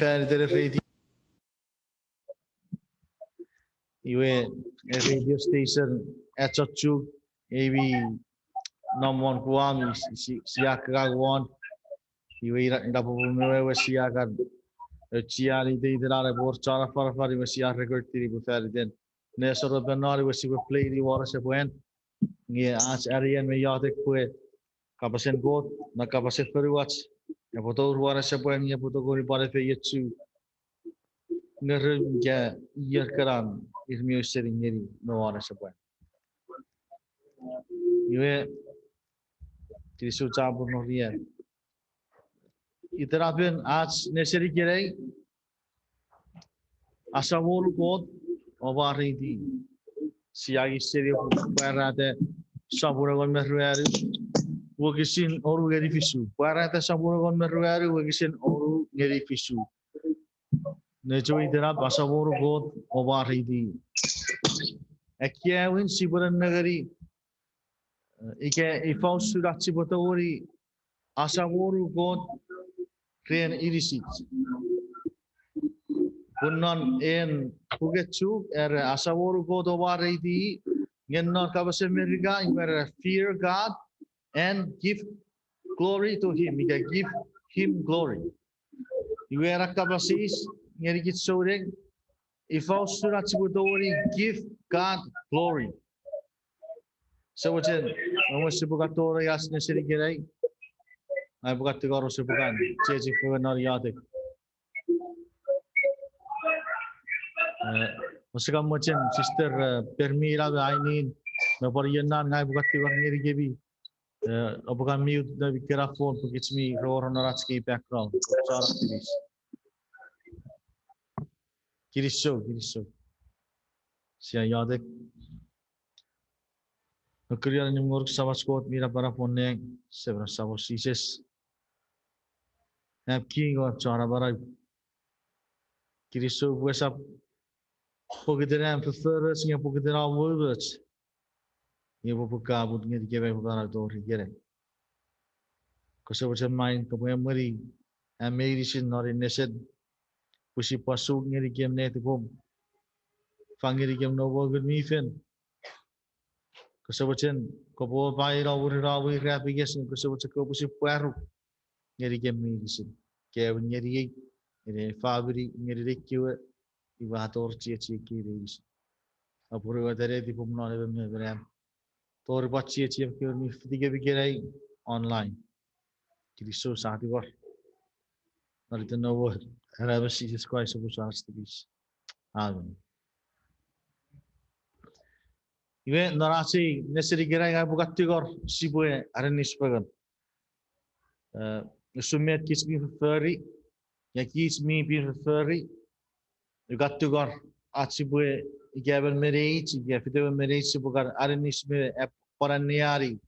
radio radio station chok ebi nomon kuam siak kagwan ira pumewe siakan ciali de idara bor cara far siak record tiri bufariden nesoro benari wesi play di wara sepuen ngi as arian me yatek pue kapasen got na kapasen peruach ya foto wara sepuen ya foto gori pare fe yetsu ngeru ya yer karan irmi sering ngeri no wara sepuen iwe kirisu cabur no ria itarapin as neseri kirei asawur got obari di siagi seri parate saburagon meruari wagisin oru ngeri fisu parate saburagon meruari wagisin oru ngeri fisu nejo itarap asawur got obari di ekiawin siburan nagari ike ifaus sudah cipotori asawur got kren irisit Punon en pugetsu asawuru God obari di ngenno kabase meriga where fear God and give glory to Him. We give Him glory. Iwera kabasis ngerikit soreng ifau surat sibudori give God glory. So wajen ngomong sibukatora yasne sirigirai ay bukat tigaro sibukan ceji fuenar yatek. Masukkan macam sister permira ainin naparianan ngai bukat tiwar ngiri gebi abukan mute da microphone pukits mi roron naratski background cara aktivis kiriso sia yadek nukrian ni murk sawaskot mira para poneng sebra sawasises napki go cara bara kiriso wesap Pogederan preferred singa pogederan words. Ia buka but ngiri kebe buka do rigere. Kosa macam main kemudian meri medicine nori nesed pusi pasu ngiri kem net pom. Fangiri kem no bogur mifen. Kosa macam kobo bai rawi rapi gesin kosa macam ko pusi paru ngiri kem medicine. Kaya ngiri fabri ngiri rekiwe ibator cie kiri. Apuru adare di pom nore beram. Tor bacci cie kiri mi tiga bikirai online. Kiri so saati war. Nari tu no war. Harap si sesuai sebut sahaja tibis. Amin. Iwe narasi neseri kirai ngai bukat tigor sibue arre nispagan. Sumet kismi fori. Ya kismi fori. Bukat tigor atsibue Igaban marriage, igafite marriage sebukan aranis me paraniari,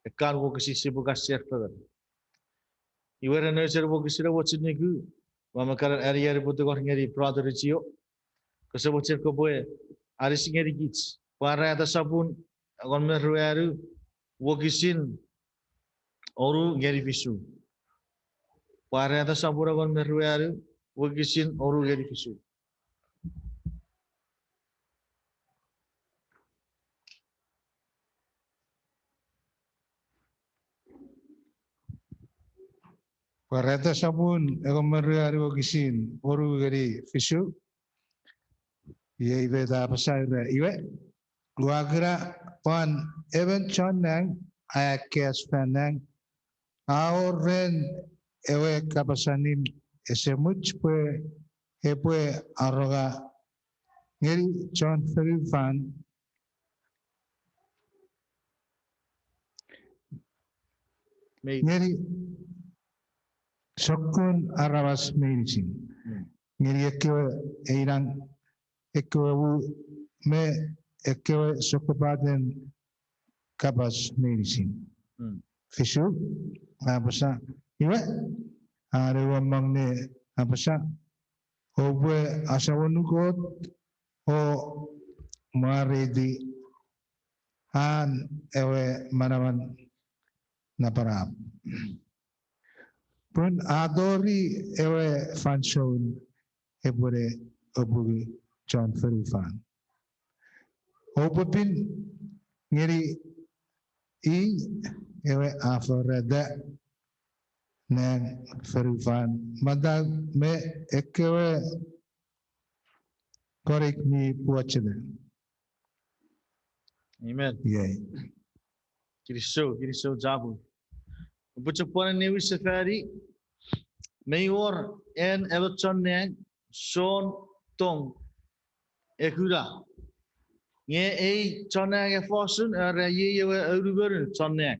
ekar wo kisi sebukan server. Iwera nurser wo kisi rawo ciniku, wamakaran area ributu kor ngeri brother cio, kesebucer koboe aris ngeri kits, para atas sabun agon meruaru wo kisin oru ngeri visu, para atas sabun agon meruaru wo kisin oru ngeri visu. Parata sabun egomeru gisin oru gari fisu ye ibe da pasaira ibe luagra pan even chonang ayakes panang auren ewe kapasanim esemuch pue hepue aroga ngeri chon fan ngeri Sokun arawas medicine. Ngiri ekewe eiran ekewe me ekewe sokopaden kapas medicine. Fisu apasa iwe are wamang ne apasa obwe asawonukot o maredi han ewe manaman naparap. Pun adori ewe fanson ebore obugi John Ferifan. Opopin ngiri I ewe aforada nang Ferifan. Madag me ekewe korek mi puachene. Amen. Yay. Kiri so jabu. Bujuk pone newi safari. Mayor en Everton nang Sean Tong ekura. Nge chonang e fosun are ye uruberen chonang.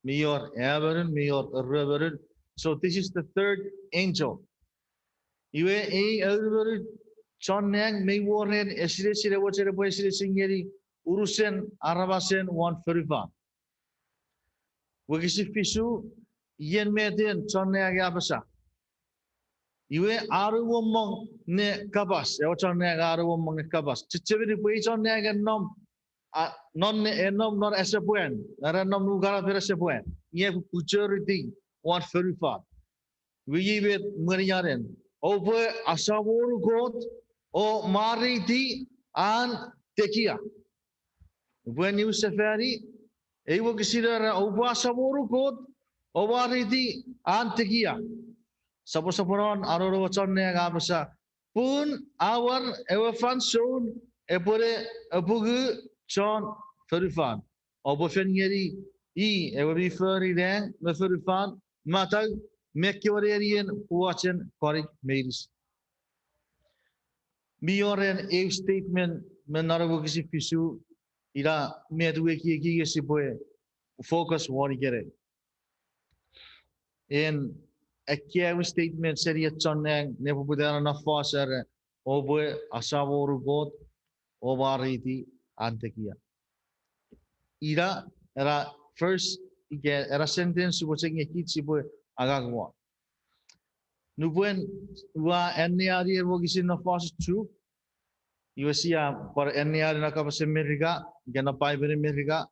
Mayor Everton, Mayor Ruberen. So this is the third angel. Iwe uruberen chonang mayor en esire wachere boy esire singeri urusen arabasen 145. Wagisi fisu yen meden chonang abasa. Iwe aru womong ne kabas. Ewa chonang aru womong ne kabas. Chichevini pui chonang nom non ne nom non esapuen. Nara nom nugara pera sepuen. Ie puchuriti 145. We with Mariaren. Over Asavoru God o Mariti and Tekia. When you safari, Evo consider over Asavoru God o Mariti and Tekia. Saposaporon, Aroro Chonne Gabasa. Pun our ever fan soon, Epore Abugu John Ferifan. Obofenieri ever be furry then, the Ferifan, Matag, Mekiorian, watching Korik Maidis. Mioren a statement, Menarabuki Pisu, Ira Medwiki Gigasipoe, focus what get it. In a care statement, Seria Chonang, never put down enough foster, Oboe, Asavoru God, Ovariti, Antekia. Ira era first era sentence was saying a kitsipo agagwa. Nubuen wa NR wogisin na fast true. USIA for NR na kapase America, gana pai bere America.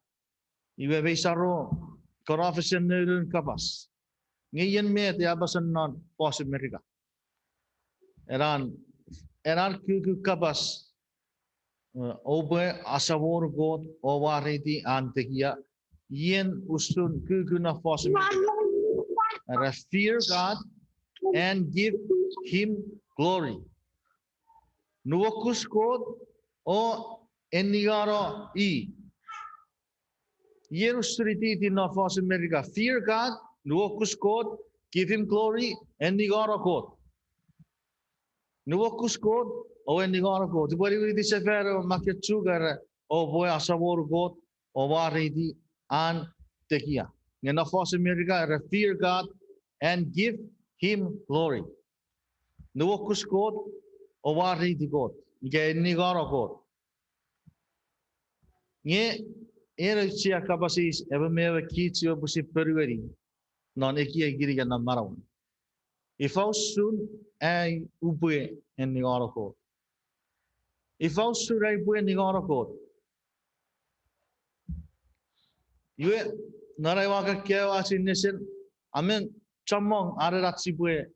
Iwe besaro korafisen nerun kapas. Ngayon me te abasan non pos America. Eran kuku kapas. Obe asavor God ovariti antekia. Yen usun kuku na fos America. Fear God and give him glory. Nuokus God o Eningano Yerustriti in na fos America. Fear God, nuokus God, give him glory, Eningano God. Nuokus God o Eningano God. Bari di sefer maketsugar o boy asavor God o variti an tekia. Na fos America, fear God and give him glory. Nuokus God o variti God. Ge Eningano God. Nye era cia kapasis eva meva kitio busi perveri non ekia giriga na marawan. If I soon I ubue en Eningano God. If I soon I ubue en Eningano God. Yue naraiwaka kia wasi nesen amen chamong arre ratsi bue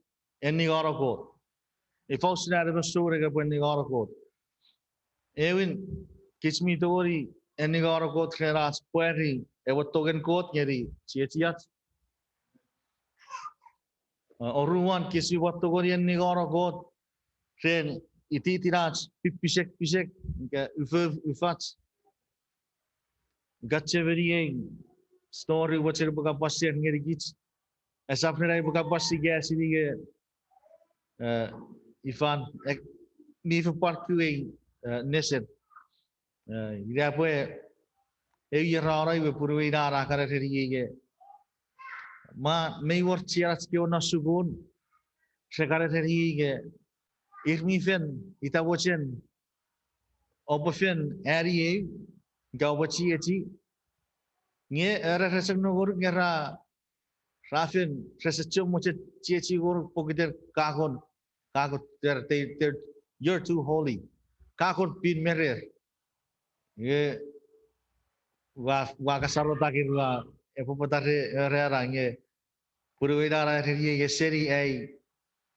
en Eningano God. If I soon I ubue sore ga bue en Eningano God. Ewin kismi tori Eningano God keras pueri ewa togen God ngeri ciat oruan kisi waktu tori Eningano God ren iti tiraj pisek ke ufats gatcheveri story wacher buka pasir ngeri gits esapnerai buka pasi gas ini ke ifan mi fu parkuing neset ida pue e rara ibe purwe rara kare ke ma me wor chiaras ke ona sugun sekare ke irmifen ita wochen obofen area gawachi eti nge era resek no gor ngera rafen resechum moche chichi gor pogiter kagon they're you're too holy kagon pin merer nge wa kasaro takir wa epopotare era nge Purwedara ye seri ai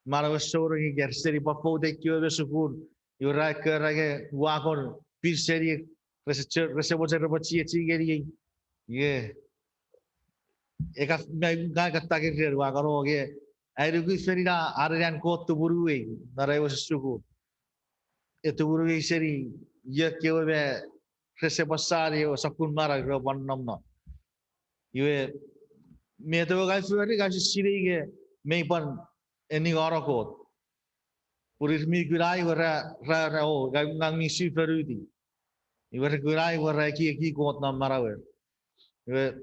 Maravasoro get seri bafo de kyo sukur. You right rage wakor bir seri resevoce rebachi geri ye. Eka gagataker wakaro ye. I do seri na arian kot to Burui, Nara was sukur. Eturu seri ye kyo resebasari or sakun mara one number. You meto guys very guys siri maypan Eningano code. Puris mi gurai were o gang mi superudi. You were gurai were a key code no marawer. You were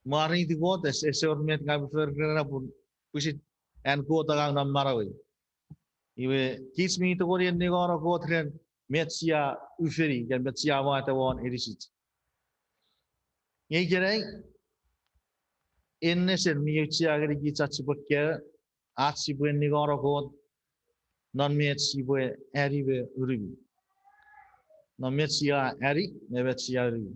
maring the code as a short met guy push it and go around on marawi. You teach me to go in Nigano code Metsia Uferi and Metsia Wata one edisit. Yegerei in this and Miuchia Gitachibaka Atsibuen Nigano code. Non metsi eri be uribi. Non metsia eri nebetsia uribi.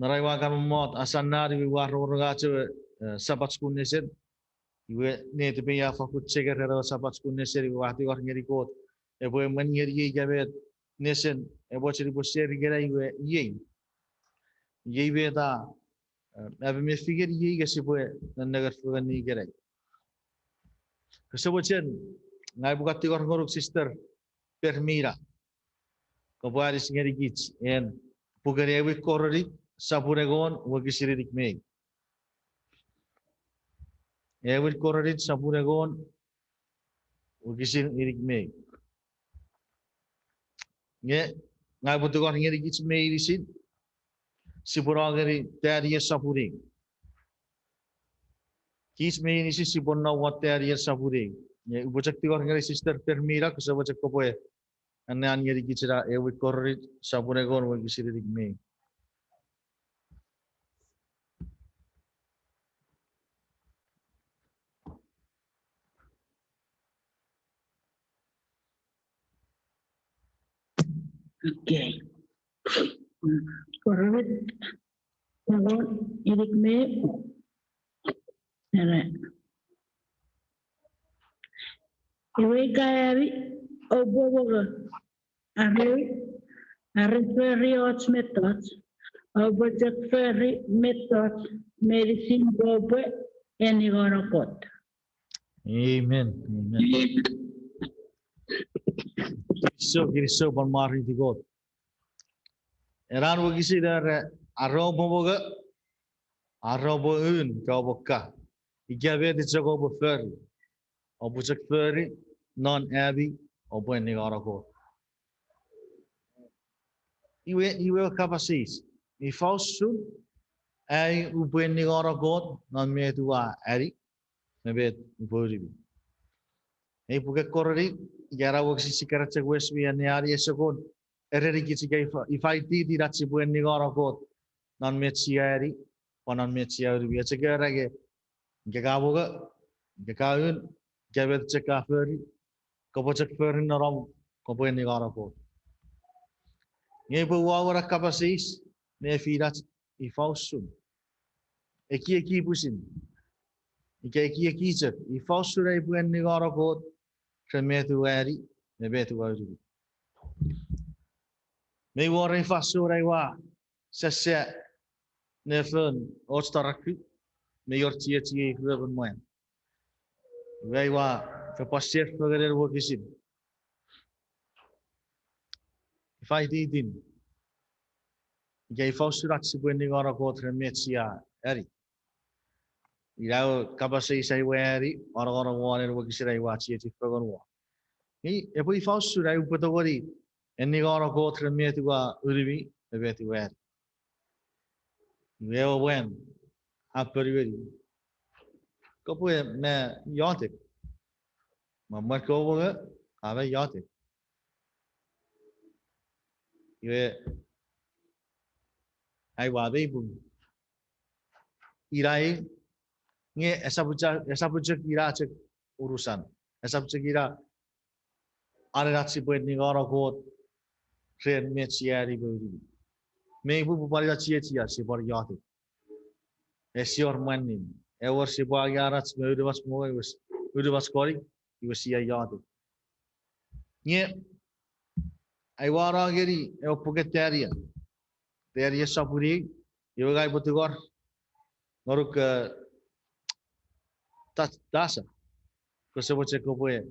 Naraiwa kamot asanari we war rogache sabat kuneset. Iwe ne te be ya fakut cheger hero sabat kuneset we wati war ngeri kot. Ebo men ngeri gabet nesen ebo chiri boseri gera iwe ye. Ye be da ebe me figure ye gesibo nan nagar fugani gera. Kesobochen ngai bugatti war ngoruk sister permira. Kabuaris ngerigits and Pugarewi Corori, Sapuregon, Wagisiric May. Ewi Corori, Sapuregon, Wagisiric May. Yet, I would go here, it's made is it. Sipuragari, Taria Sapuri. Kiss me is Sipurna, what Taria Sapuri. Which a sister Permira, because I was a kopwe. And then Yerigitra, Ewi Corori, Sapuregon, Wagisiric May. Okay. Correct. Eric May. Iwe kaya oboboga arre feri ots method obojek feri method medicine kopwe Eningano pot. Amen. Amen. So, it is so on Mari to God. Eran wagisi there Aroboga Aroboun Kaboka. He gave it the Jacob Ferry. Obujak Ferry, non Abbey, or Eningano code. You will capacities. If also I Eningano code, non me to Ari, maybe Buribi. A Puka Corri, Yara works Sikarate Westby and the area second. If I did it, that's when Eningano code, non Metsiari, or non Metsiari, we are together. Gagaboga, Gagaun, Gavet Chekaferi, Kopachak Ferin around Kopo Eningano code. Nebu our capacities, Nefi that if also. A key pushing. Iki keyset. If also I put Eningano code, Tremetuari, Nebetu. May worry fast so I wa. Sasset Nefern or Staraki, may your THA whoever went. They were for posture for their work is in. If I did in, gave also that when on a quarter and Metsia, Eri. You know, Cabasay say where or on a one and work is I watch it for one. If we found should I put the worry and the on a quarter and Metua Uribi, the way to wear. You ever went up very Kopwe me yacht. Mamma Kovaga, have a yacht. You I was able. Irai, nye esapuja kira cek urusan. Esapuja kira ada nasi buat negara kot train mecia di bawah. Meibu bupari cia si bari yacht. Esior manin. Ever si bagarats me udevas mo was udevas kori was si ayado. Nye ai wara geri e pugeteria. Teria sapuri eu gai botugor ngoruk tasa ko se boche ko poe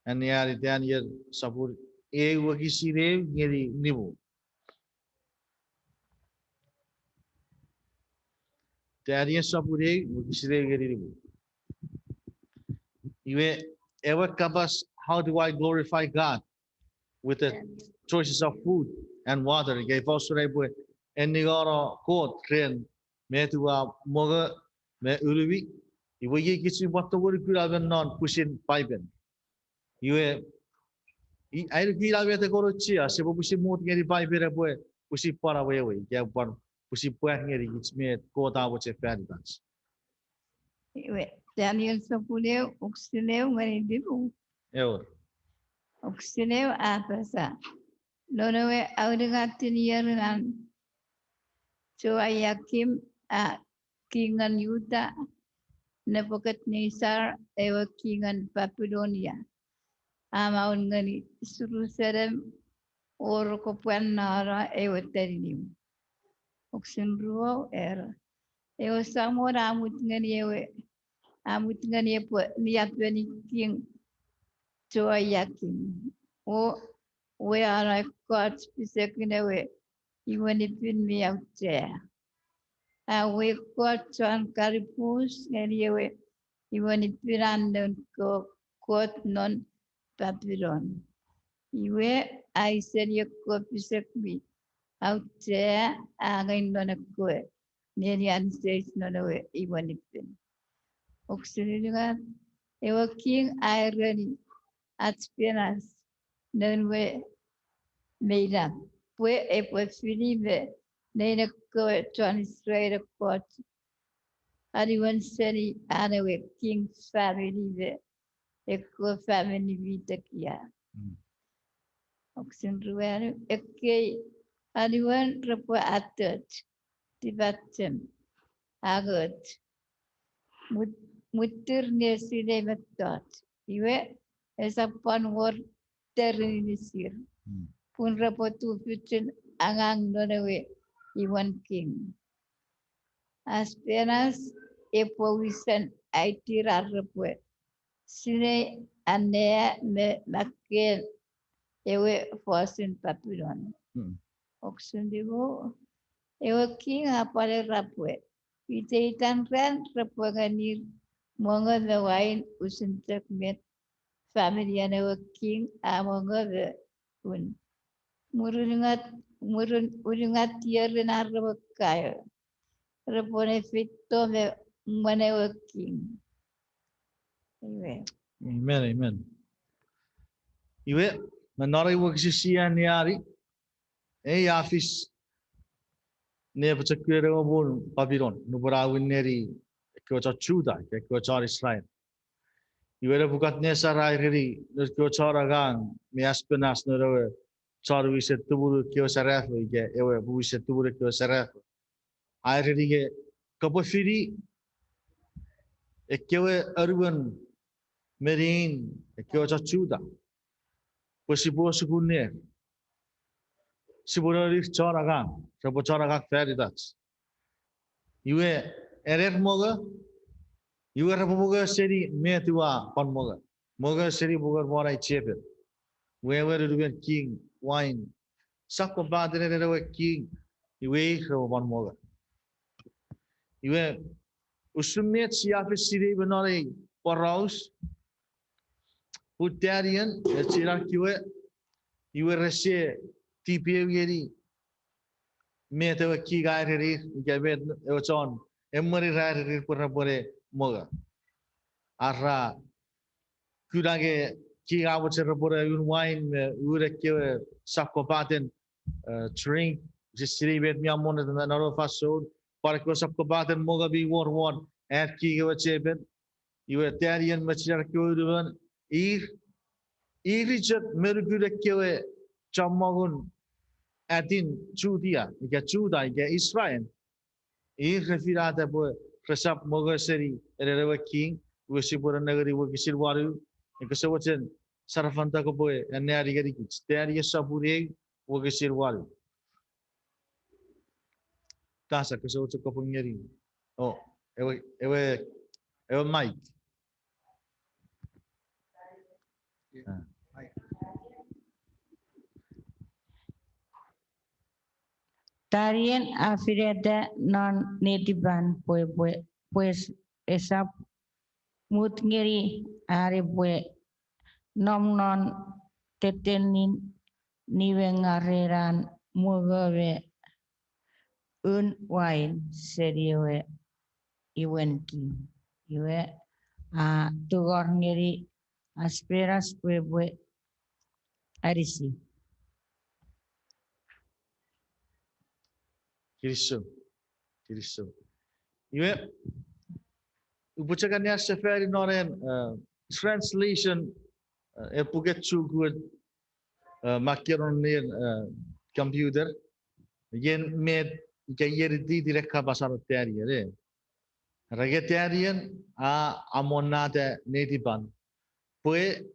ani ari tian yer sapur e wagi sire ngeri nibu. Teria sapuri wagi sire ngeri nibu. Iwe ever kabas how do I glorify God with the choices of food and water? Gave also rebo eningano ko tren metua moga me ulubi. Iwe ye kisi waktu wuri kira ben non pusin pipen. Iwe air kira bete koro chia sebo pusin mut ngeri pipen rebo pusi para wewe ya pan pusi puah ngeri kitsme ko ta boche ferdans. Daniel Sapuleu, Oxileu, Maridibu, Ever. Oxileu, Apasa. Lonoe, Audigatin Yeran, Joayakim, King and Yuta, Nebuchadnezzar, Ewa King and Babylonia. Amaungani, Suruserem, Orokopanara, Ewa Terinim. Oxenruo, Era. Ewa Samora, Mutngani, Amutngani, Niatwani King. Joayakim. Oh, where I got second away, even if in me out there. And we got John Caripus anyway, even if we ran go quote non Babylon. You I said you could me out there, and I'm not a good. Nearly unsafe, not away, even if in Oxygen. They were king irony at Spinas. None way made up. Where it was really then a go translate a court. Anyone said he anyway king's family a co family vitakia. Oxen ruere a kay anyone report at church. Tibatum agot mutter near Sile Macdot. You were as upon war terrain this year. Pun rapotu future angang donawe iwan king. Apenas epowisan aitira rapue. Sine ane me makel ewe fosin papilon. Oxen digo ewe king apale rapue. Itaitan ran rapue ganir mongo the wine usintek met family and ewe king amongo the un. Murungat yerin arba kaya. Repone fito me mane working. Amen, amen. Iwe manori wakisia niari e afis ne pachakwere obon Babylon no brawi neri ko cha chuda ke ko cha Israel. Iwe bukat ne sarai ri no ko cha ragang me aspenas no ro cha wi se tubur ke saraf ke ewe bu se tubur ke saraf. Ai ri ke ko firi e kewe urban Merin, que cha chuda. Pues si puedo sucuner, si puedo ir choraga, se puede choraga feridas. Iwe erer moga, iwe rapomoga seri metua pan moga. Moga seri moga mora chepe. We were doing king wine. Sakko badre rewe king. Iwe rapo pan moga. Iwe usumet siafe siri benore paraus. Putarian, chira kiwe. Iwe rese tipe geri mete ki gairi gabe ochon emmari rari pura pore moga arra kurage ki gawo cher pore un wine ure ke sakko paten drink jisri bet mi amon na naro faso par ko sakko paten moga bi war at ki gawo cheben iwe tarian machar ke uruban richard mergure ke chamagun atin Judea, ika Juda, ika Israel. Refirate po Resap moga seri era king we sipura nagari we kisir waru ekasawacen sarafanta ko boy ane ari gari kits tayari sapure we kisir waru tasa kasawacen ko pungeri oh ewe Mike Tarian afirida non nativan pues esa mutngeri are nom non tetenin nivengareran mugawe un wine seriewe iwenki iwe a tugorngeri asperas arisi. Kiriso iwe ubucakan ya seferi noren translation epuket chugut makiron ner computer yen med kayerdi direct ka basar teariere ragetarian a amonate netiban pue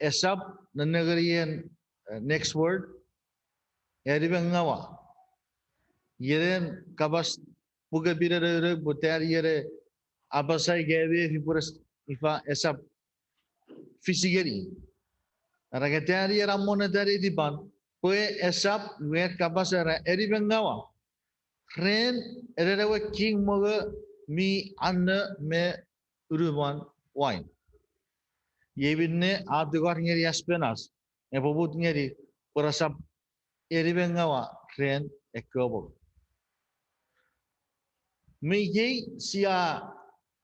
esap nanagarian next word eribengawa yeren kabas puga birere butariere abasai gebe hipuras ifa esap fisigeri ragetarian amonate diban pue esap wer kabas era eribengawa ren erewe king moga mi anna me uruban wine yebinne adgar ngeri aspenas e pobut ngeri porasap eribengawa ren ekobo mi ye sia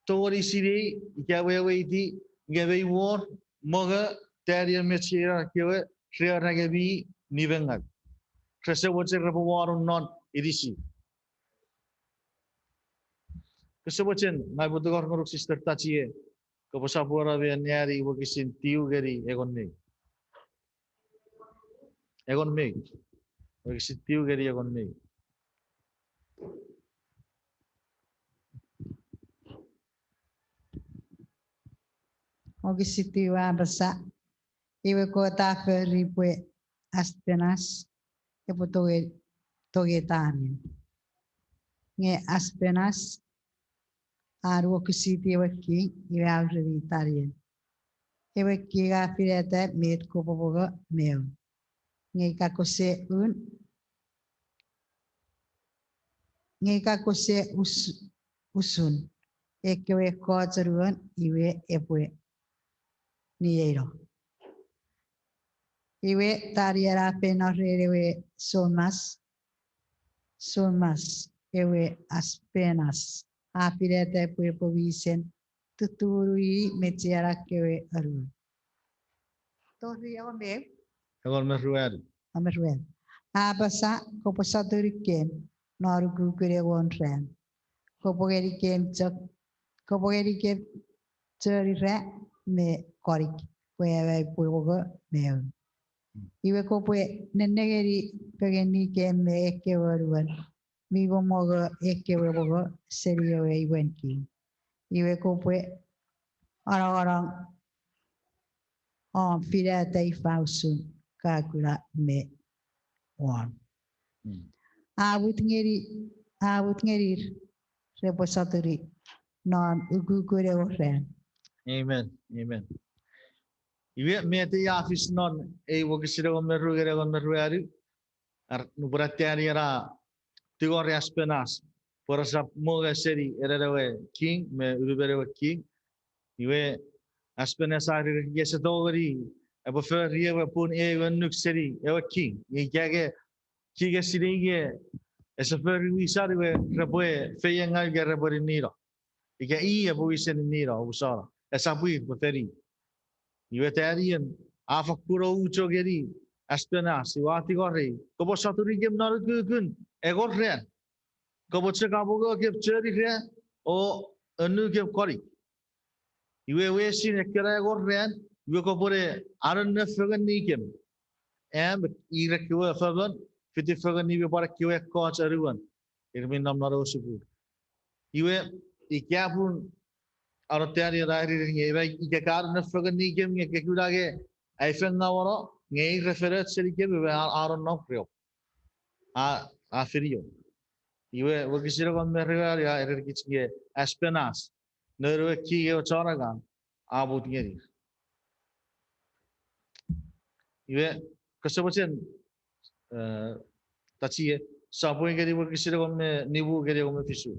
tori siri gawe di gawe war moga terian mechira kewe shria ragabi nivengat krese woche rabo warun non idisi Kesebutan, ngai butuh nguruk sister tachie, kepusapura be nyari wakisin tiu geri egon me, wakisin tiu geri egon me. Ogisitiwa basa iwe kota feri aspenas ibu togetarian. Nge aspenas aru ogisitiwa ki iwe auritarian. Iwe kiga firete met kopoboga meo. Nge kakose usun. Ekewe kozaruan iwe epwe niero. Iwe tariera pena rewe somas ewe aspenas apirete puepo visen tuturui metiara kewe aru. Torri Egon me ruer. amerwen. Abasa koposa turiken noru gugure wonren. Kopogeriken chorire me korik puewe puevo meo. Iwe kopwe nenegeri pegeni ke me ekewaruan. Migo mogo ekewabogo serio iwenki. Iwe kopwe orang-orang pirata ifausun kakula me wan. Awut ngeri repository non ugugure oren. Amen. Iwe mete ya office non wakisira egon me rueri. Nubratiari era tigor aspenas. Porasap moga seri erewe king me uruberewe king. Iwe aspenas ari yesadogari. Abo fer riewe pun ewe nuk seri ewe king. Ikage kiga sirige esa fer wisari we raboe feyangal ge rabori niro. Ika abo wisen niro usara. Esa bui poteri. Iwe tarian afakuro ucho geri aspenas iwati gorri. Kobo saturi gem naru kun egorren. Kobo chekabogo gep cheri re o anu gep kori. Iwe wesin ekera egorren iwe kopore aran fegan nikem. Ira kiwe fegan fiti fegan niwe para kiwe coach aruan. Irmin nam naru suku. Iwe Ikiapun aroteri rari ngeva ikakar na fagan ni kem nge kekulage aifen na woro ngei referat seri kem we aron no prio a ferio iwe wakisira kon merga ya erer kitche aspenas nerwe ki yo choraga abut ngeri iwe kasabachen tachi sapo ngeri wakisira kon me nibu ngeri kon me fisu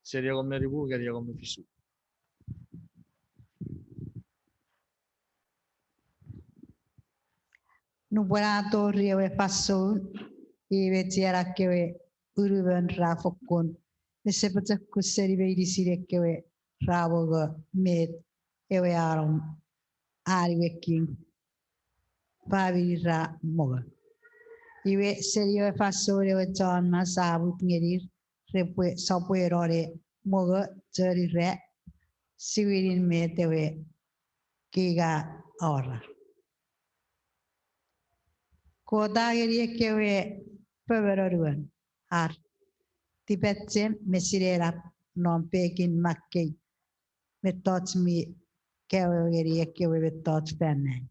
seria kon me nibu ngeri kon me fisu Nubarato riewe paso iwe tiara kewe uruban rafokon. Nesepata kuseri be disire kewe rawoga met ewe arom ariwe king pavi ra moga. Iwe serio paso riewe ton masabut ngerir repwe sopwe rore moga jeri re siwirin metewe kiga ora. Kodagiri kewe peveroruan ar tibetsen mesirera non pekin makkei metots mi kewe metots penne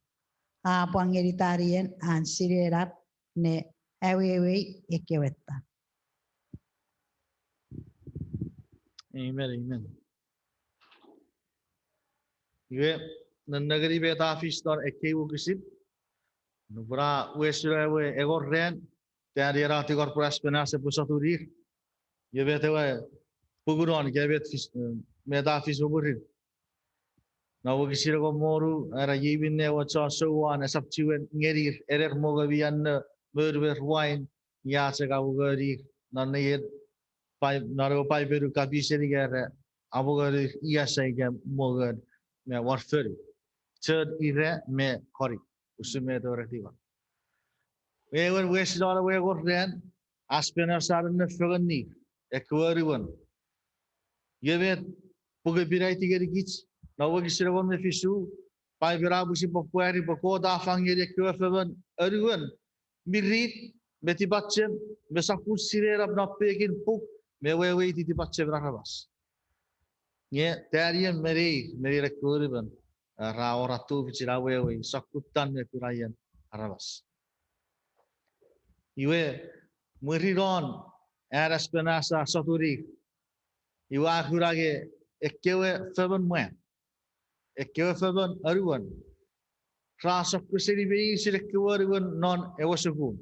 a pangeri tarien an sirera ne ewe ekewetta. Amen. Iwe nagari beta fish don ekewu kisit nubra wesura we egor ren tari rati gor praspena se pusaturir ye bete we puguron ke bet fish meta fish oburir na wo kisira go moru ara yibinne wa cha so wan sapchiwen ngerir erer mogavian berber wine ya se ga ugari na ne pai naro pai beru kabiseri gere abugari iya sai ge mogar me warferi chad ire me kori usume to retiva wewer wesdara wegor ren aspenar saren ne fugani ekwariwan yevet puge birai tigeri gits na wogi siragon me fisu pai berabu si popuari poko da fangeri ekwafen arwan mirit beti batchem besakul sirera na pekin puk me wewe ti batchem rahas nye terien meri rekwariwan ra oratu bichira wewe sakutan me kurayan arabas iwe muriron eras penasa saturi iwa kurage ekewe feban mwen ekewe feban aruan rasa kuseri be sirkewe aruan non ewasukun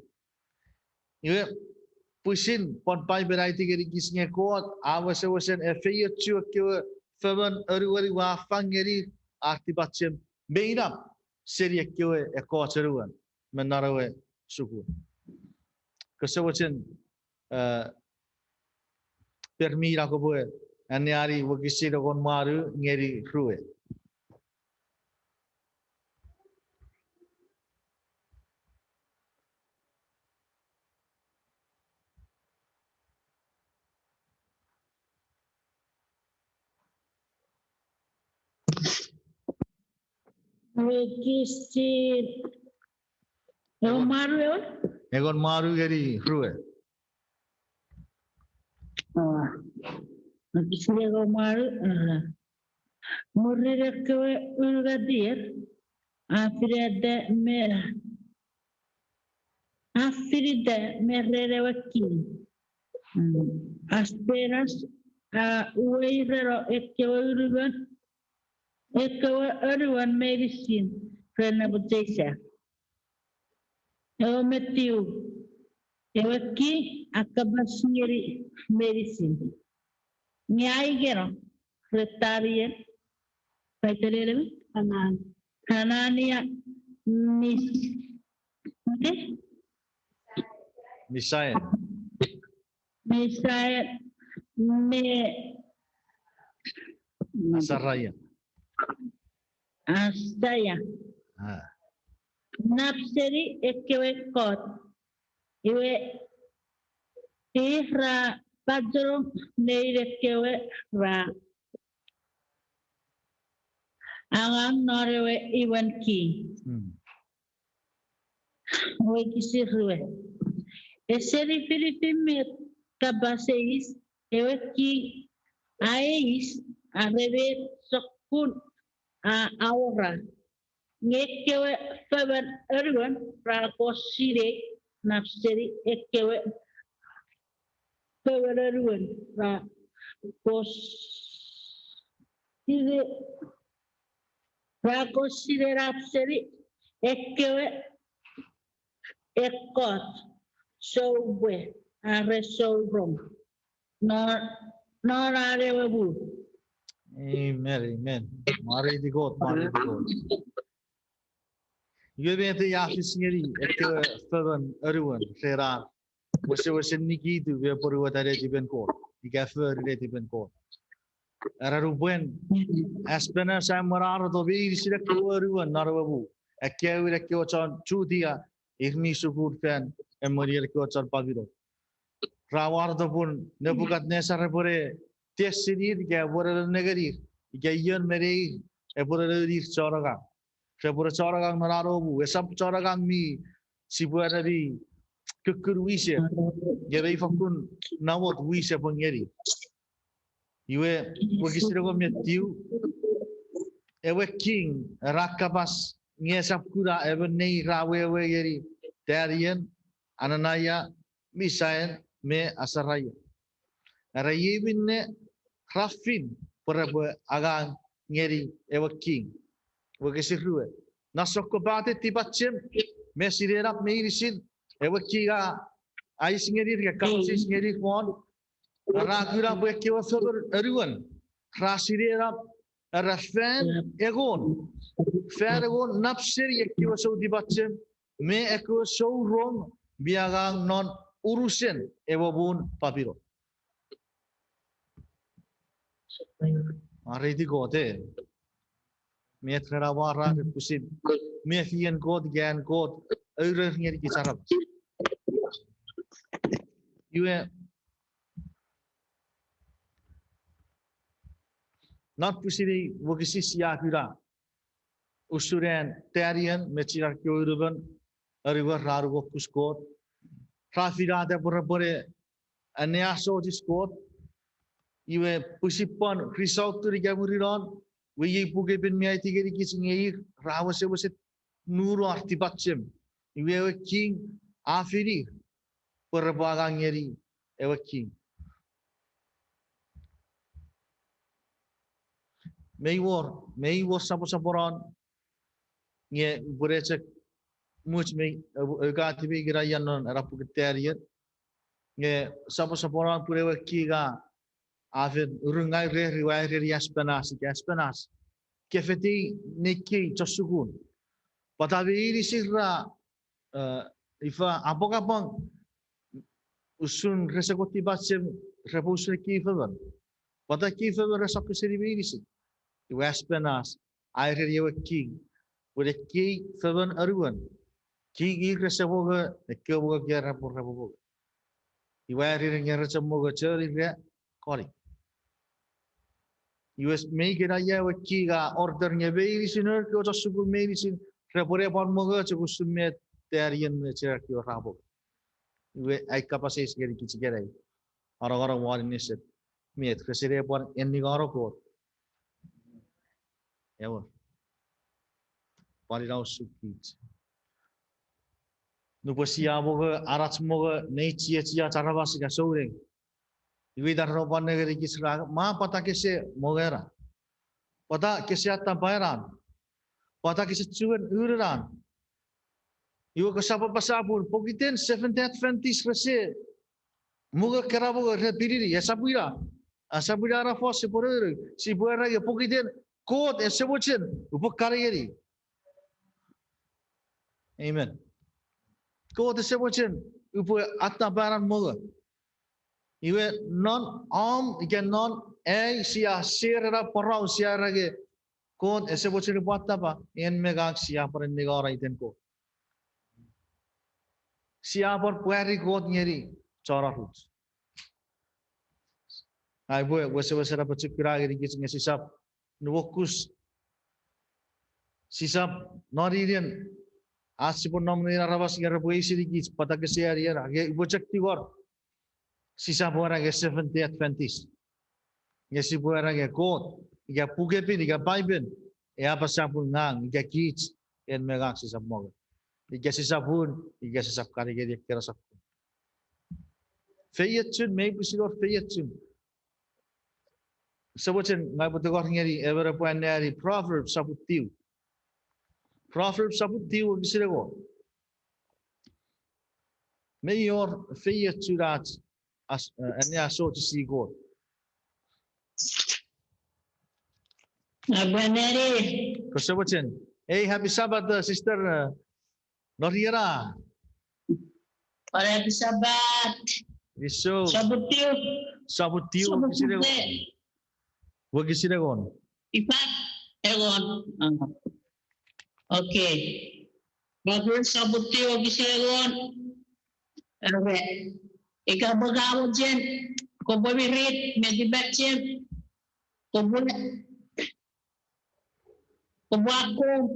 iwe pusin pon pai beraiti geri kisnya kuat awasen efeye chu ekewe feban aruari wa fangeri artibachem beinam seri ekewe ekoacheruan menarawe sukun kesawachen permira ko boe anyari wakisira kon maru ngeri ruwe Wekisir maru ya? egon maru ngeri ruwe Wekisir maru murire kewe urgadir afiride merere wakil asperas uweirero ekewe urban medicine rena butesa ewa metiu ewa ki akabas ngeri medicine nyai gero retarien paitelele hanania mis misaya Misalnya saraya saya nafseri ekewe kot iwe ihra padro neire ekewe ra angang norewe iwan ki we kisirwe eseri filipin met kabaseis ewe ki ais arre sokun a aura ngekewe faban erwan prakosire nafsiri ekewe faban erwan prakosire nafsiri ekewe ekot sowe arre sorong nor are webu. Amen, amen. Mari di God, mari di God. You bent the Yafisiri, a fervent everyone, Sera, was a Niki to be a Purwatare Ben Court. You get further Ben Court. Araruben, Aspena Samara, the way is a everyone, not a woo. A care with a coach on Chudia, if me so good fan, and Maria coach on Pavilo. Rawar the Pun, Nebuchadnezzar Repore, Tessidi, Gabor Negari, Gayan Mary, a Puradi Soraga. Sepura Soragang Mararobu, a sub Soragang me, Sibuari, Kukurwisha, Gavafakun, now what we sepongeri. You were Wakisiro met you, ever king, Rakabas, Niasapura, ever nay Rawe, Darian, Ananaya, Misael, Me Asaraya. Arayevin Rafin, forever Agang, Neri, ever king. Wakisiru. Nasokobate Tibachim, Messirap Medicine, ever kiga, icing it, couches, Neri one, Rakura Bekiwa everyone. Rasirera, a Rafan, Egon, Faragon, Napsiri, Ekiwa so debachim, me echo so wrong, Biagang non Urusen, Evabun Papiro. Already got it. Me Trarawara, Pusin, me Fian God, Gan God, Ura near Kisarabas. You not Pusiri, Wogisis Yakura, Usuran, Tarian, Mechira Kyuruban, a river Raru Puskot, Trafira de Burabore, and Neaso Discord. You were Pusipon, result to the Gamuriron, we Pugabin Miatigari kissing a Rawase was it Nuru Artibachim. You were a king, Afiri, Purabagangeri, ever king. May war Saposaporon, ye Burechek, much me a Gatibi Grayanon, a Rapukatarian, ye Saposaporon Pureva Kiga, Afin Rungai Riwari Aspenas, Kefeti Niki Chosukun. But I really see if Apokapong Usun Resakoti Batsim Repusa Kifavan. But I keep a Resakosiri. You Aspenas, I read you a king with a key Favan Aruan. King Igresaboga, the Kilboga Gerapo. You were reading a Resamoga Cherry, calling. You make it a Yawa Kiga ordering a baby sinner, go to super medicine, report upon Moga to submit Darian Cherokee or Rabo. I capacity getting together. Or a war in it. Meet Cresere upon Eningano court. Ever. What it also eats. Nuposia Moga, Aratsmoga, Natia Taravasica soaring. You either Roban Negerikis Ma Patakese Mogera. Pata Kesiata Bayran. Pata Kisuan Uran. You go Sapa Pasapur, Pokitin, 7th Adventist Rese. Muga Karabo Repiri, Yasabira. Asabira for Sipur, Sipura, Pokitin, Court, and Sebuchin, Upokari. Amen. Court the Sebuchin, Upu Atabaran Muga. You were non arm, again non a sia sierra porau siarage. Code as a watcher Wataba, and Megaxia for a negara itenko. Siapor Pueri God Neri, Chora Roots. I was a particular getting a sisap, Nuvokus Sisap, Noridian, Asiponomina Ravas Yarabuisi, Patakasia, Bojecti war. sisa orang yang Seventh-day Adventist. Yang si orang yang God, yang pugepin, yang Bible, yang apa sapun ngang, yang kids, yang megak sisa moga. Yang sisa pun, yang sisa kari yang kira sapun. Feyetun, may pusilor feyetun. Sebutin, ngai betul orang yang ever puan dari Proverbs saputiu. Proverbs saputiu kisah ko. Mayor feyeturat as ania so to see God. Abangeri. Kesebutin, hey happy Sabbath sister Noriera. Para sabat. Iso Sabutiu. saputiu kisah ko. Wagi kisah ko. Ipat. Egon. Okay. Bagus sabutiu gisegon. Arre. Ikaw bagawo jen. Ko bobirit medibat jen. Ko Kubuako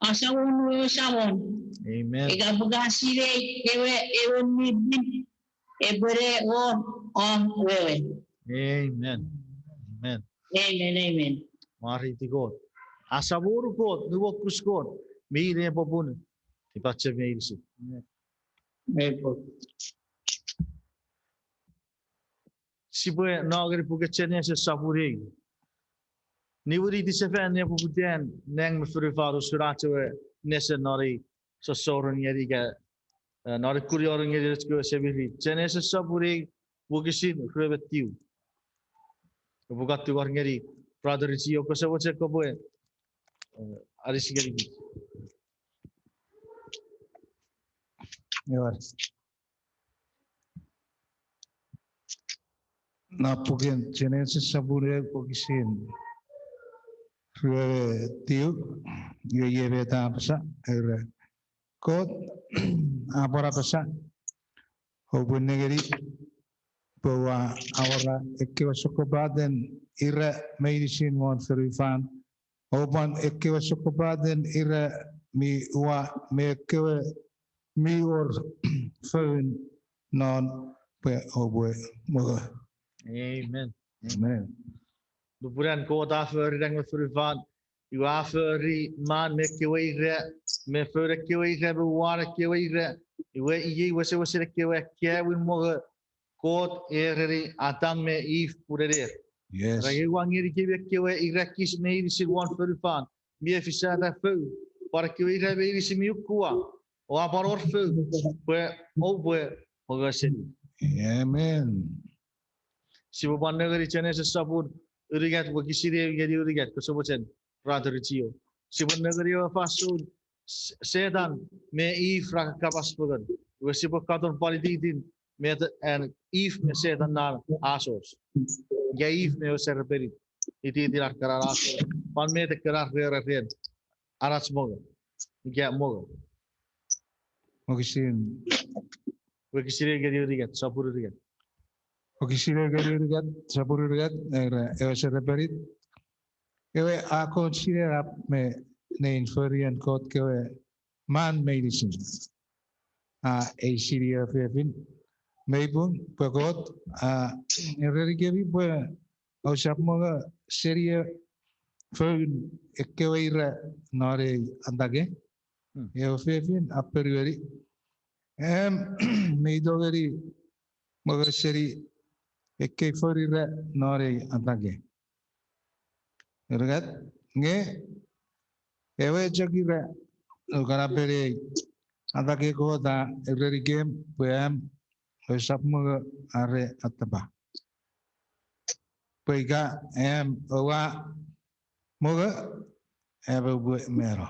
asawon sawon. Amen. Ika bugasire ewe nibin ebere on wewe. Amen. Amen. Amen. Mari ti God. Asaburu God, nuwo kus God. Mire popun. Tipace me irsi. Sibue nagari pugachene se saburi. Niwuri di sefen ne puputen neng me furifaro surache nese nari so soron yeri ga nari kurioron yeri sko sebiri. Chene se saburi bugisin rebetiu. Bugatti warngeri brother Rio ko se woche ko boe. Arisigeri. Ya. Na pugen Genesis sabure pokisin. Tiu ye beta pasa kot apora pasa hobun negeri bahwa awara ekewa sokobaden ira medicine mon ferifan oban ekewa sokobaden ira mi wa me ekewa mi or fun non pe obwe mo. Amen. Amen. Buburan ko ta for dang for van. You are for man make way me for ke way be war ke way ye was ke way ke win mo ko eri atam me if purere. Yes. Ragi wangiri ke way irakis me isi one for van. Me fisada fu. Para ke way be isi mi kuwa. O aparor fu. Pues obwe hogasen. Amen. Si buban negeri chene se sabun urigat wagi sire gedi urigat ko sobochen brother Rio. Si buban negeri wa fasun sedan me ifra kapas pugan. Wasi bu katon polititin me en if me sedan na asos. Ya if me ser perit. Iti tirak karar asos. Pan me te karar re arats moga. Ya moga. Mokisin. Wagi sire gedi urigat sabur urigat. Okisire garigat sapurigat ewe se reperit ewe a considerar me ne inferian kot kewe man medicine a siria fefin meibun pagot a ererigevi pues o sapmoga seria fefin kewe ira nore andage ewe fefin a periveri meidogeri moga seri Eke fori re nore antage. Ergat nge ewe jagi re ukara pere antage ko da every game pem sapmo arre ataba. Pega owa moga ebe bu mero.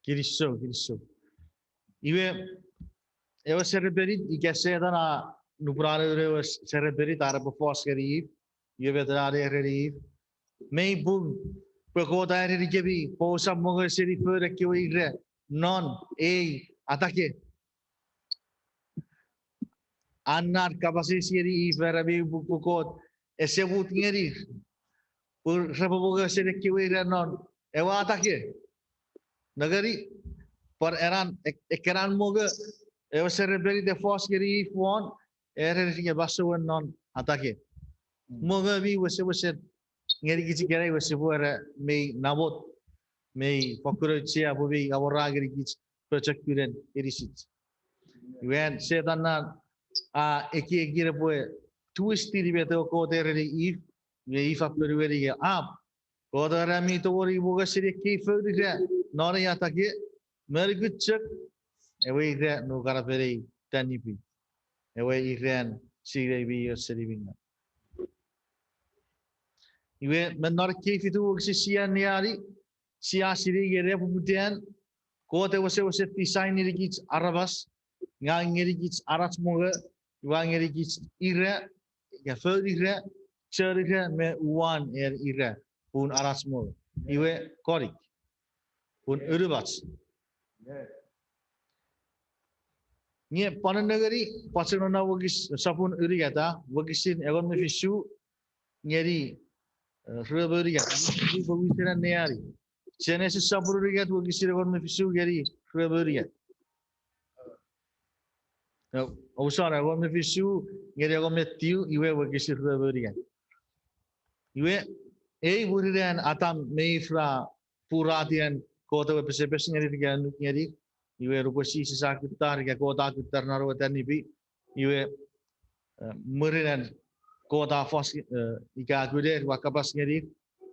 Kiriso. Iwe serberit ikase dana nubrane ure serberit ara befos geri. Iwe dare geri. Mei bun pekota eri gebi posa moga seri fere kiwe ire non atake. Anar kapasi seri ifere bi bukot esebut ngeri. Pur moga seri kiwe ire non ewa atake. Nagari per eran moga ewa serberit de fos geri fon erre basuan non atake. Mogavi wase ngeri kici kere wase buara me nabot me pokoro cia bobi awara ngeri kici proyekturen irisit. Iwen sedana a eki gira boe twisti di beto ko terri if me ifa perweri ya ap ko dara mi to wori boga sire ki fodi ga nore atake mer gutchak ewe ira no gara peri tanipi ewe iran sire bi siribinga iwe men nor ki fitu sia niari sia siri gere puputian ko te wase design ni gits arabas nga ngeri gits arats moga wa ngeri gits ira ya fodi ira cherige me uan ira pun arats moga iwe korik pun urubats Nye pananagari pasanona wagis sapun urigata wagisin egon me fisu nyeri ruburigat di bawisira neari cene se sapurigat wagisir egon me fisu nyeri ruburigat usara egon me fisu nyeri egon me tiu iwe wagisir ruburigat iwe buriran atam meifra puratian kota we pesepes nyeri iwe ruposi sesakitar ya kota kitar narwatan ibi iwe murinan kota fos ika gude wakapas ngeri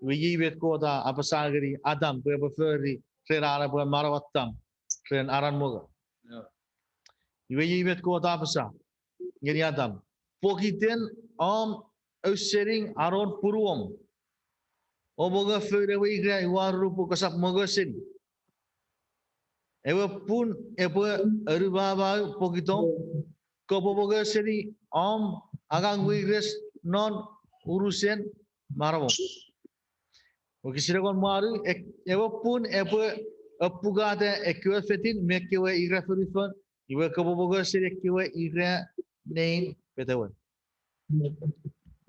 iwe iwe kota apa sagari adam pe feri serara pe marawatam ren aran moga iwe kota apa sa ngeri adam pokiten usering aron puruom oboga feri we igra iwaru kasap moga sen ewe pun erubaba pokito kopoboga seri agang wigres non urusen maramo okisira kon maru ewe pun apugate ekwe fetin mekewe igra ferifon iwe kopoboga seri ekwe igra nein petawan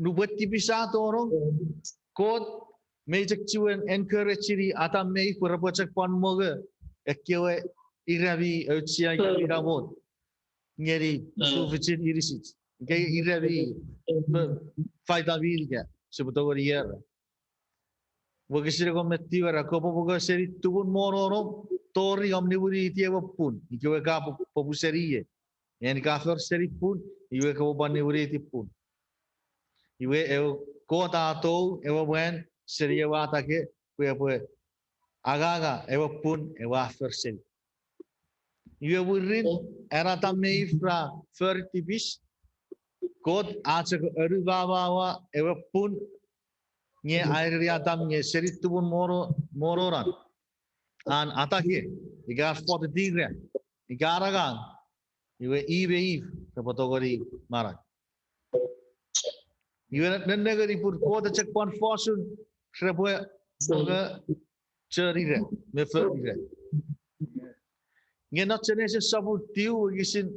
nubat tipisa torong kod mejek ciwen encourage ciri atam mei kurapocak pon moga ekwe irabi outsia irabi ramon ngeri suficit irisit gay irabi faida vilga sebetulnya dia wagisira kom metiwara kopo boga seri tubun mororo tori omniburi tiawa pun ikwe ka popuserie yani ka fer seri pun iwe ka baniburi tipun iwe kota to ewa buen seria watake kwe agaga ewa pun ewa fer seri iwe burin era tamei fra fer tipis kot acha erubawa ewa pun nye air tam nye seri tubun mororan an atake iga spot tigre igaragan iwe kapotogori marak iwe nendagari pur kota cek pon fosun srepoe moga cerire me ferire nye not senese sabu tiu gisin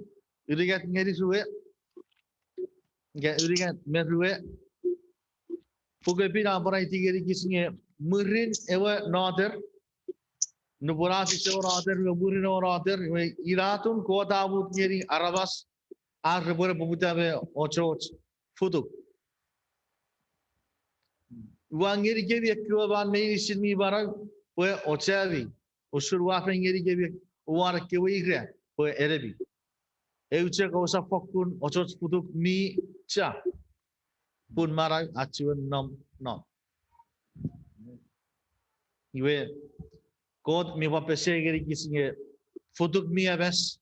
irigat ngeri suwe nge irigat merue Pugapina para itigeri kisnya murin ewa nader nuburati sewa nader murin ewa nader iratun kota abut nyeri arabas arre bore pemuda be ocho futuk wangeri kebi ekwa ban mei sinmi barang we ochavi usur wafen ngeri kebi war kewi igre we erebi euche ko sa fokun ocho futuk mi cha pun marang acuan nom iwe kod mi wapese geri kisnya futuk mi abes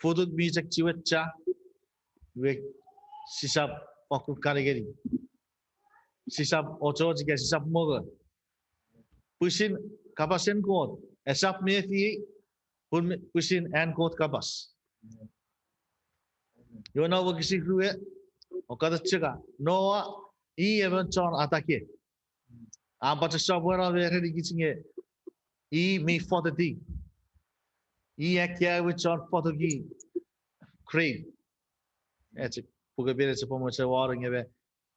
futuk mi cek ciwet cha iwe sisap waktu kali geri sisap ocho jika sisap moga pusin kapasen kod esap mi fi pun pusin en kod kapas yo na wakisi kruwe okada chega noa even chon atake but software ave gitsinge me for the thing akya with chon potogi crave it's puga bere se pomo se waring eve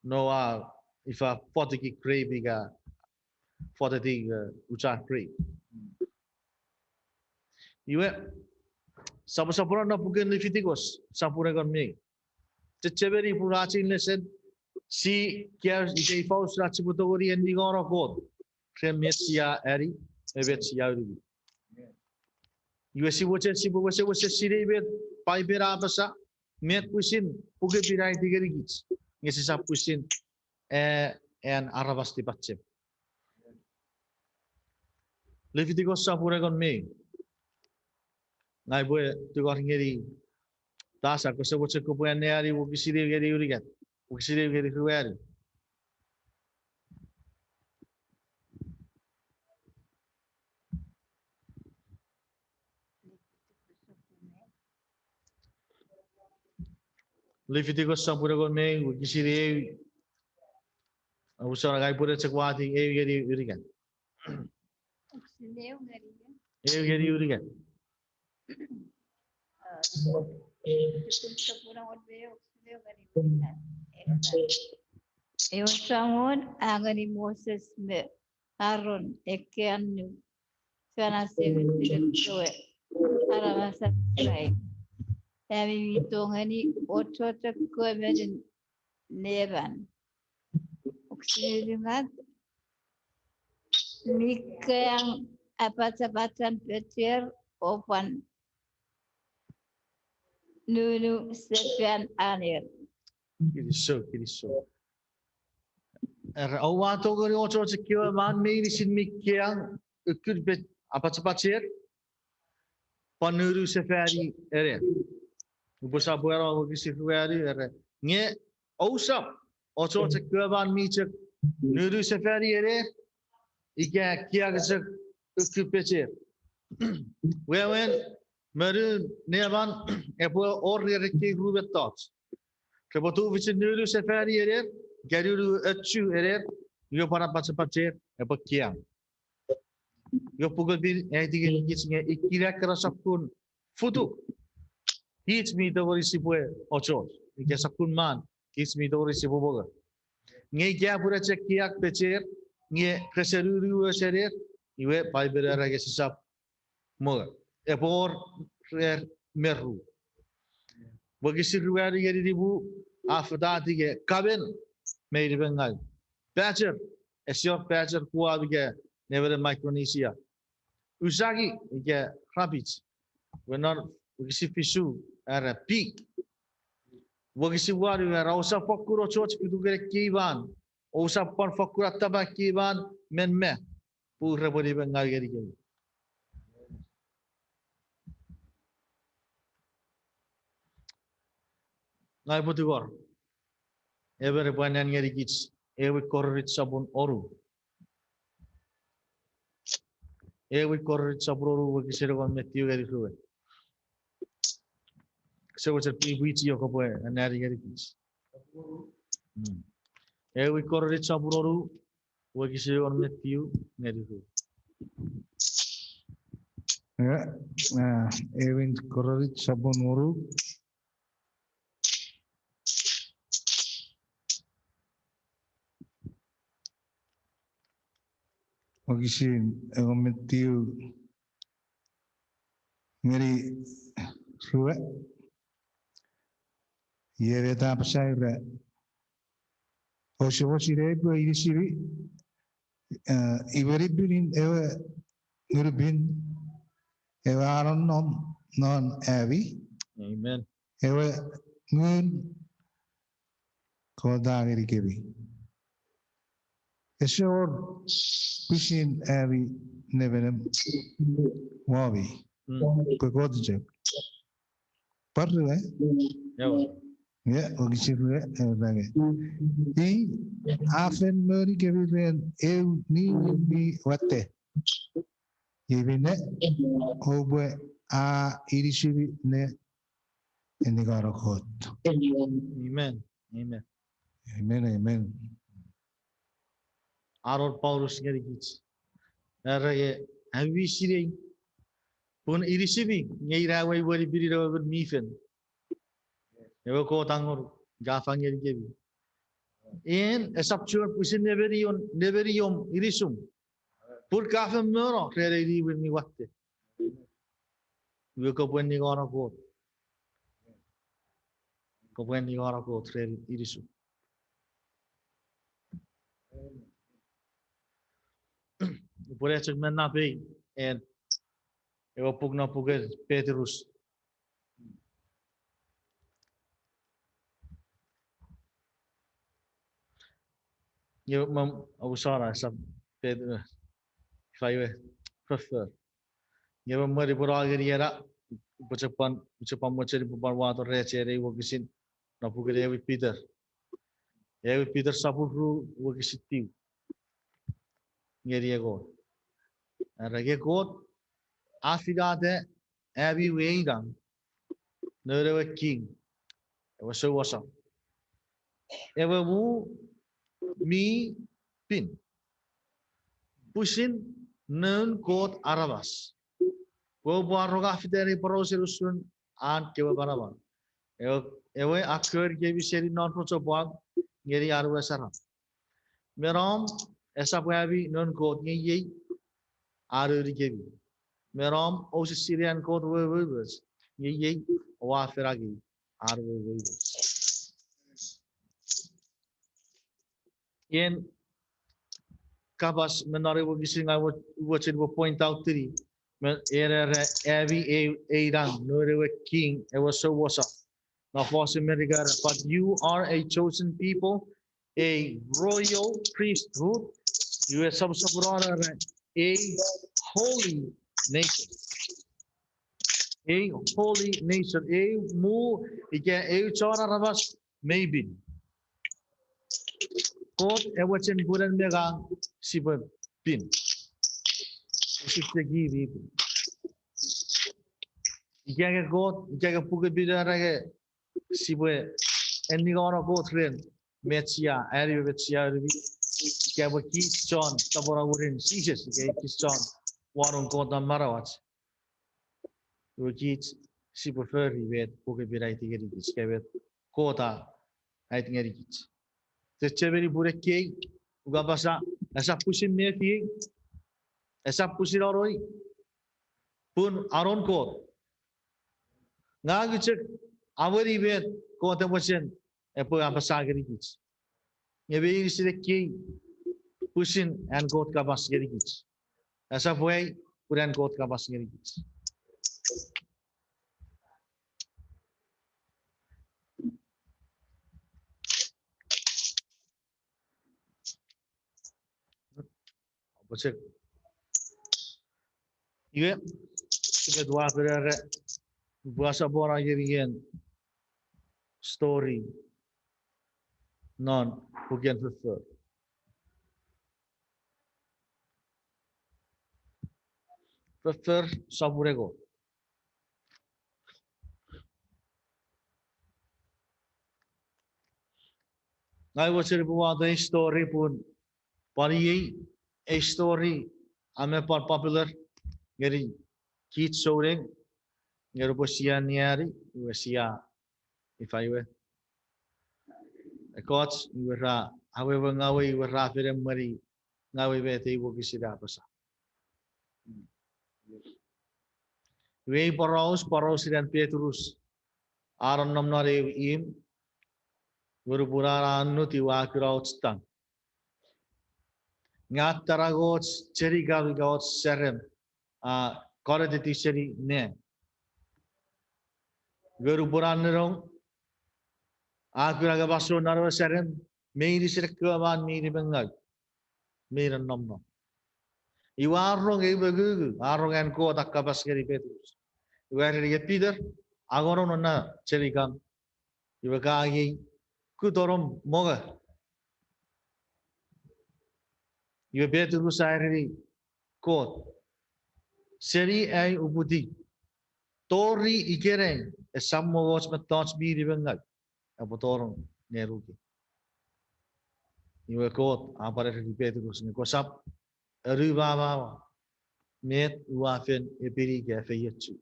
noa if a potogi crave biga for the thing ucha crave iwe sapura na puga nifitigos sapura kon me ceveri puracin lesen si kias ide faus racibutori Eningano god. Kremesia eri evetsia uri. Yuasi wace si wace siribet pai berabasa met pusin puge birai tigerigits. Ngesi sa pusin en arabasti pacem. Leviticus sapura con me. Nai boe tu ngeri tasa ko se wace ko puan neari wo kisiri geri urigat. Wo kisiri geri ruari. Leviticus sapura con me wo kisiri usara gai pura cekwati geri urigat. Geri urigat. Eu sangon angani Moses me Aaron ekeanu kana sewe aramasa sai emi mitongani otota koemedin nevan oksidimat mikang apata-patan petir opan nunu sepian anir. Kiri so. Awato gori ocho sekiwa man meiri sin mikiang ukur bet apa cepat panuru sefari ere. Ubusa buera wogisi fuari ere. Nge ausap ocho sekiwa man michak nuru sefari ere. Ika kia kesek ukur pecer. Wewen meru nevan epo orri reki rubet tots. Kebetu visin nuru sefari ere. Garuru acu ere. Yo para pacer epo kiang. Yo pukul bir tiga gitsnya ikira kerasakun futu. Hits mi dawari sipue ocho. Ika sakun man. Hits mi dawari sipu boga. Nge kya pura cek kiak pecer. Nge keseruru serer. Iwe pai berara ke sisap moga. Epor meru. Bagi siruari gari ribu afdati ke kaben meiri bengal. Patcher. Esyor patcher kuat ke never Micronesia. Usagi ike rabbits. Wenar wagisi fisu era peak. Wagisi wari era osa fakuro choch pitu gere kiban. Osa pon fakura tabak kiban men me. Pura bodi bengal geri geri. Ngai putu gor. Evere panen geri kits. Ewe korrit sabun oru. Ewe korrit sabroru wagisi rewan metiu geri fluwe. So it's a PVT of a navigation. We call it Saburu, what is on the few medical. Evin Kororit Sabonuru. Ogishin Egometiu Mary Rue Yereta Pashaira Oshoshi Rebu Irishiri Iveribin Ever Nurubin Evaron non Avi. Amen. Ever Moon Kodagiri Kevi. A short pushing Avi Nevenem Wabi. Kokotajak. Parle? Yeah, Ogishire, Evage. He often Murray Kevin, Ew, need what they. Even Obe a Irishi ne Eningano code. Amen. Amen. Amen, amen. Aror Paulus Gerigits. Have we seen Pun irisibi, ngira way wari biriro with mifen. Ever caught angor, Gafang Gerigi. In a subture pusin neverium irisum. Put Gafam Muro, ready with me what the. We go when you on a boat. kopwe Eningano ko tre irisu. Por eso me nape en eu pugna puger Petrus. Eu mam abusara sab Pedro faiwe prefer. Eu mari por agir era ucapan maceri bukan water recere wo kisin na puger eu Peter. Eu Peter sapuru wo kisitiu. Ngeri ego. Rage god afidate abi weidang. Nere king. Eu so wasa. Eu mu mi pin. Pusin nun god arabas. Wo baroga fidere proserusun an kewa banaban. Eu akör gebi seri non proso bag ngeri aru esara. Meram esa babi nun god ngi aru gebi. Meram os Syrian god words ngi wa feragi aru words. In kabas menare wo gising I watch it will point out three. Era every eirang nore king it was so was up. Now but you are a chosen people, a royal priesthood, you are a holy nation. A holy nation. A mu a chora rabas maybe. God ewachin buran mega siba pin. Siptegi Igaga God, Igaga Puga Bidara Sibe, Eningano go train, Metia, Ari Vetia, Gaba Keith John, Tabora Wurin, Seizes, Keith John, Warren God and Marawat. You get Siba Furry with Puga Bidai to get it, Scavet, Kota, I think it. The Chevery Bureke, Ugabasa, as a pushing Meti, as a pushing Oroi, Pun Aron Court. Ngagucek awari bet ko ta wachen e po ambasagari gits. Ngebi sire ki pusin and got ka basgari gits. Asa foi puran got ka basgari gits. Bocek. Iwe ke dua perere buasa bora yerigen story non pugian prefer. Prefer saburego. Ngai wacer buat a story pun pari a story ame par popular ngeri kit showing ngero posia niari usia if I were a coach you were however ngawe you were rapid mari ngawe bete wo kisida pasa we paros dan Petrus aron nomnore im guru burara annuti wa krautstang ngat taragots cheri gagots serem kore de tiseri ne guru buranrong akuraga baso narwa serem meiri sirkawan meiri bengal meira nomno iwarong e bagugu arong en ko takabas keri Petrus iwari Peter agoron na cheri kam iwagagi kudorom moga iwa Petrus airi ko seri ai ubudi tori ikereng esammo was metons meiri bengal apotorong neruki iwa ko apare di Petrus ni ko sap Rubaba met wafen epiri gafeyetsu.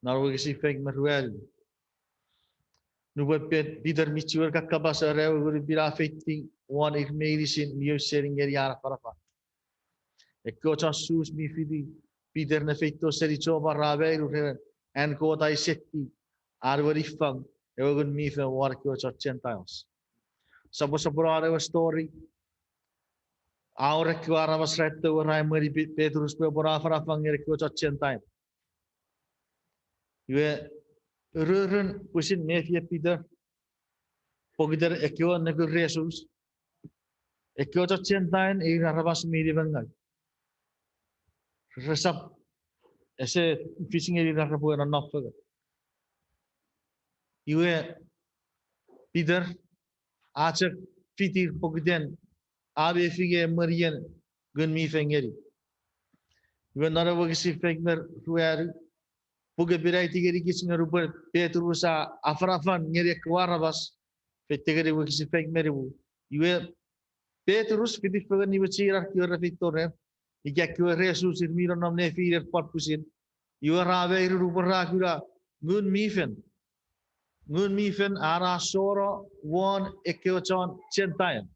Naru si fake meruel. Nuwe pet bider michuer kakabasa rew guri bira feiting one ik medicine new sharing area parafa. Ekko cha sus mi fidi bider ne feito seri choba rabe ru en ko tai seti arwari fang ewagun mi fe war ko chachen taos sabo are story ahora que ahora vas reto orai mari Petrus pe bora fara fang ko chachen tai yue rurun pusin mefia Peter pogiter ekyo negur Jesus ekyo chachen tai e rabas miri bangal resap ese fishing eri rapo na nafga yue Peter achak fitir pogiten abe fige marien gun mi fengeri yue nara wagisi fegmer ruari puge birai tigeri kisnga rupa Petrus afrafan ngeri kwarabas fetegeri wagisi fegmer bu yue Petrus fitir fagan ni bachira kiora fitore ikya kiora Jesus irmiro namne firir patpusin yue rabe rupa rakura gun mi fen ara soro won ekyochon chentayan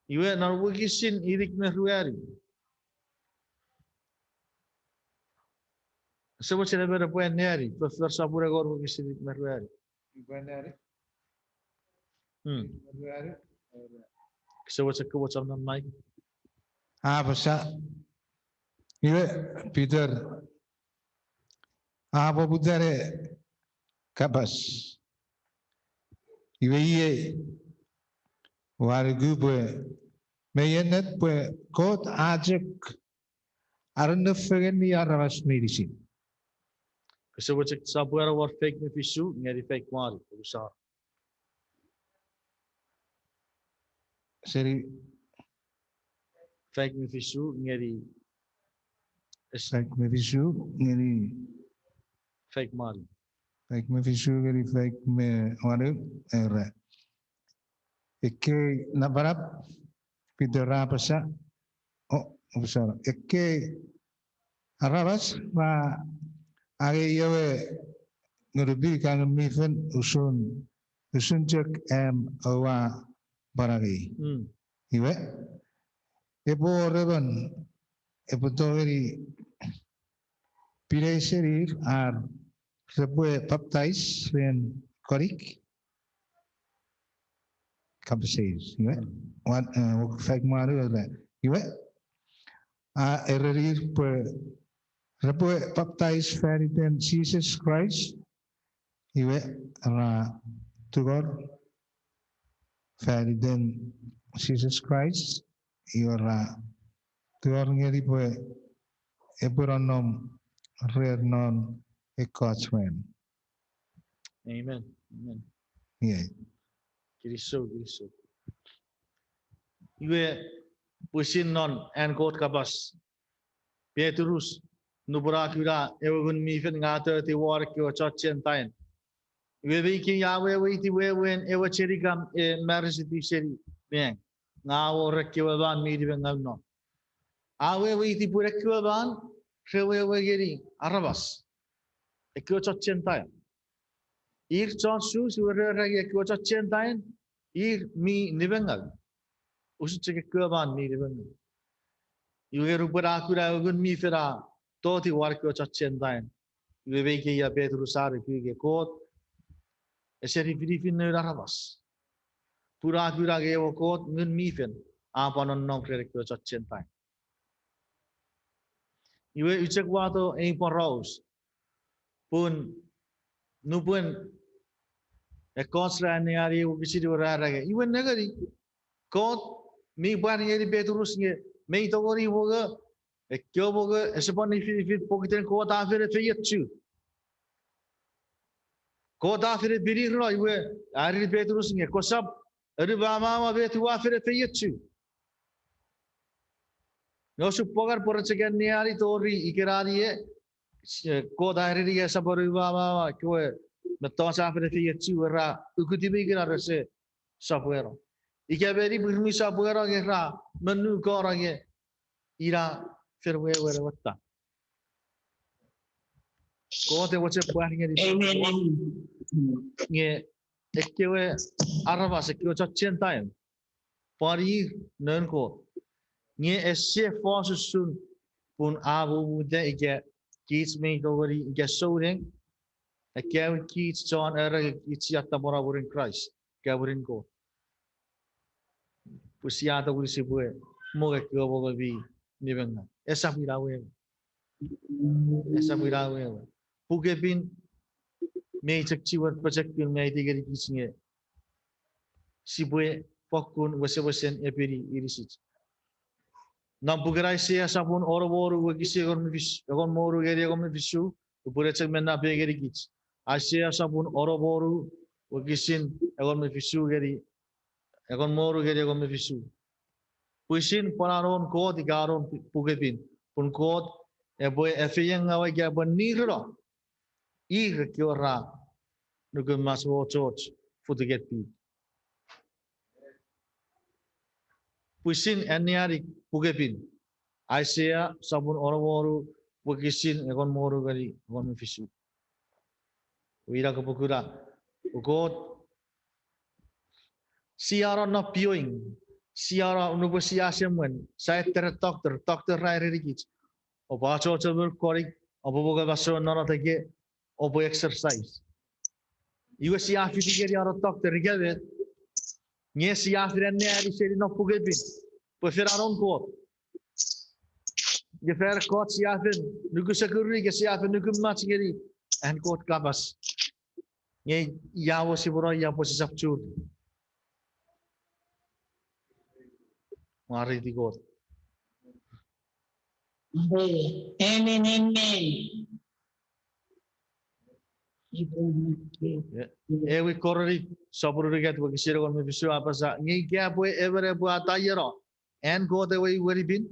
yue narwagisin irik me ruari Sebo sila bera puan neri, profesor sabura gor wagi sidik meruari. Sebo cek wacam nan mai. Basa. Iwe Peter. Apa putare kabas. Iwe iye wargu pue meyenet pue kot ajek arne fegen mi arras medicine. Sebo cek sabura war fake me fisu ngeri fake mari usah. Seri Fake me fisu ngeri fake me visu ngeri fake mari. fake me visu ngeri fake me waru era. Eke nabarap Peter rapasa oh usah. Eke arabas ma age yawe ngurubi kang mifen usun cek awa baragi. Iwe ebo reban ebo toveri pire serir ar sebue baptize ren korik kapseis. Iwe wan fake maru ada. Iwe ererir pe sebue baptize feriten Jesus Christ. Iwe ra tugor feriten Jesus Christ. Iwe ra tugor ngeri pe eburonom renon ekosmen. Amen. Amen. Yeah. Kiriso. Iwe pusin non en kot kabas. Petrus nubra kira ewagun mi fen ngata ti war kyo chachen tain. Iwe viki yawe witi wen ewa cherigam marisiti seri beng. Ngawo rekyo ban mi di bengal no. Awe witi purekyo ban shewe wegeri arabas. Ekyo chachen tain. Ir chansu siwere ragi ekyo chachen tain. Ir mi nibengal. Usu cheke kyo ban mi di bengal. Iwe rupara kura ewagun mi fera toti war kyo chachen tain. Iwe viki ya Petrus are kuige kot. Eseri filipin ne arabas. Pura kura ge ewa kot ngun mi fen. Apanon nong kere kyo chachen tain. Iwe ucek wato ein paraus pun nupun ekosra ne ari u kisi dora rage iwe negari kot mi ban ngeri Petrus nge mei togori boga ekyo boga esepon fit pokiten ko ta fere feyetchu ko ta fere biri ro iwe ari Petrus nge kosap ari ba ma be tu wa fere feyetchu no supogar por chegar ne ari tori ikerari ko dairi ya sabaru ba ko meto sa fere feyetchu ra ukuti be ikera se sapuero ikaberi burmi sapuero ge ra menu ko ra ge ira ferwe were watta ko te wache puan nge ekkewe araba se kyo chachen time pari nen ko nge esse fosu sun pun abu muda ike kids me kawari ike showing a kau kids John arre kids yatta bora burin Christ kaburin ko pusiata uri sibue moga kau boga bi nibenga esa birawe pugepin me cakciwat pacakkin me tigari kisnge sibue pokun wase epiri irisit nampugerai sia sapun oro wagisi egon moru geri egon visu upure cek menna begeri kits asia sapun oro wagisin egon visu geri egon moru geri egon visu puisin ponaron ko digaron pugepin pun ko eboy efiyang awai ga baniro ir kiora nugu maswo church futuget pi puisin eniari pugepin Aisyah sabun orang-orang wagisin egon moru gari egon fisu. Wira kapukura. Ukot siara na pioing. Siara nubu siasemen. Saya doktor rai rigit. Oba coba berkorik. Oba boga baso nana tege. Oba exercise. Iwa siafi tigeri ara doktor rigavet. Nye siafi renne ari seri na pugepin. Peferaron kot. Je ver kot siafen, nuku sekuri ke siafen nuku matchgeri, en kot kabas. Ye yawo siboro ya posi sapchur. Mari di kot. Ewi korori saburu get wagi sira kon me bisu apa sa ngi kya boy ever bu atayero. En kot ewi weri bin.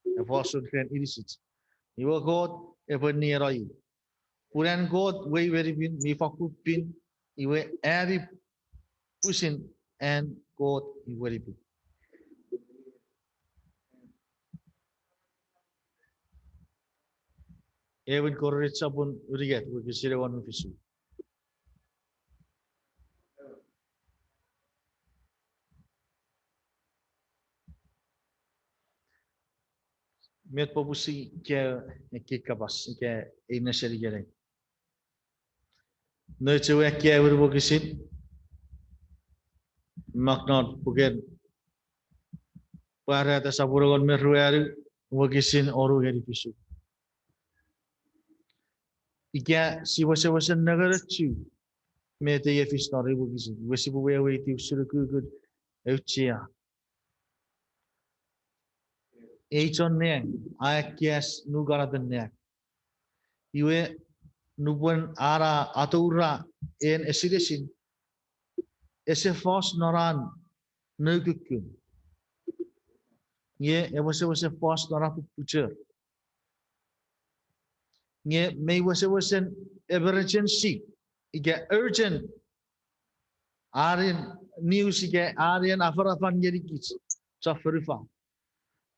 E fosun ken irisit. Iwa kot ever nearoi. Puran kot way very bin mi faku pin iwe every pushing and kot very bin. Even korrit sabun uriget we kisire wan fisu. Met popusi ke kabas ke ina seri gere. No chewe ke ever bokisit maknot pugen para ta saburagon meruari bokisin oru geri fisu. Ika si wasa negara chu mete ye fish nori bokisin. Wasi buwe ti usuru good euchia. Eichon neng, ayakes nugara den neng. Iwe nubun ara atura en esidesin. Ese fos noran nugukun. Ye wase fos noran pupucher. Ye may wase emergency. Ige urgent. Arin news ige arin afarafan yerikis. Safarifa.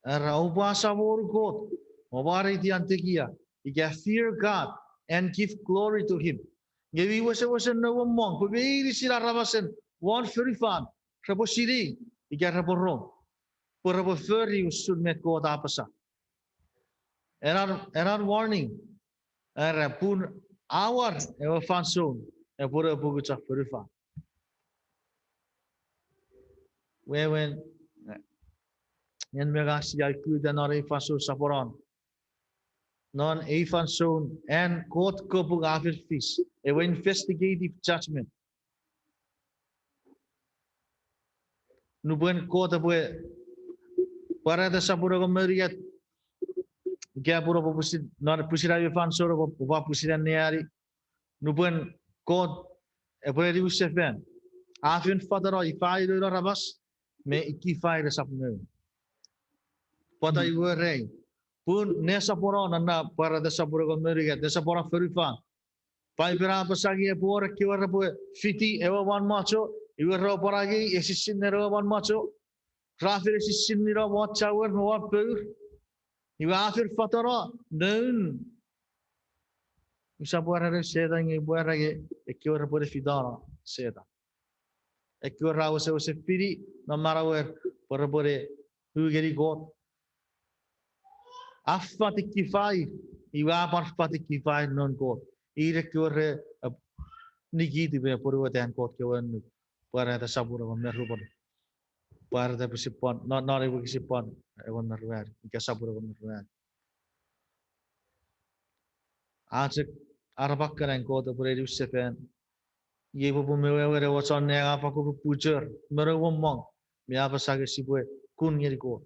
Rauba sabor God. Mawari di antikia. You fear God and give glory to Him. Gavi was no monk. We sira rabasen one very fan. Raposiri. You get raborom. For a furry should make God apasa. And warning. And a pun hour ever fan soon. And put a bugucha very fan. When en megas ya kuda na re faso saporon non efan soon and court kopung after fish a investigative judgment nuben court abue para da sapuro ko meriat kya puro pusit non pusira efan soro ko pa pusira neari nuben court abue riusefen afin fatero ifai do rabas me ikifai da sapno pata iwe rei pun nesa poro nanda para desa poro komeriga desa poro ferifan pai pera pasagi e pora kiwara po fiti ewa wan macho iwe ro poragi esisin ro wan macho rafir esisin ro wat chawer no wat pur iwe afir fatara nun isa pora re seda ngi pora ge e kiwara po fidara seda e kiwara wase firi na marawer pora pore hu geri god Affatikifai, iwa parfatikifai non ko. Ire kore niki di be puru dan ko ke wan para ta sabura wa merubon. Para ta pisipon, not ibu kisipon, ewan meruar, ke sabura wa meruar. Ajek arabak kan ko to pure Yusefen. Ye bu mewe were wason ne apa ko pujer, merewom mong. Me apa sage sibue kun ngeri ko.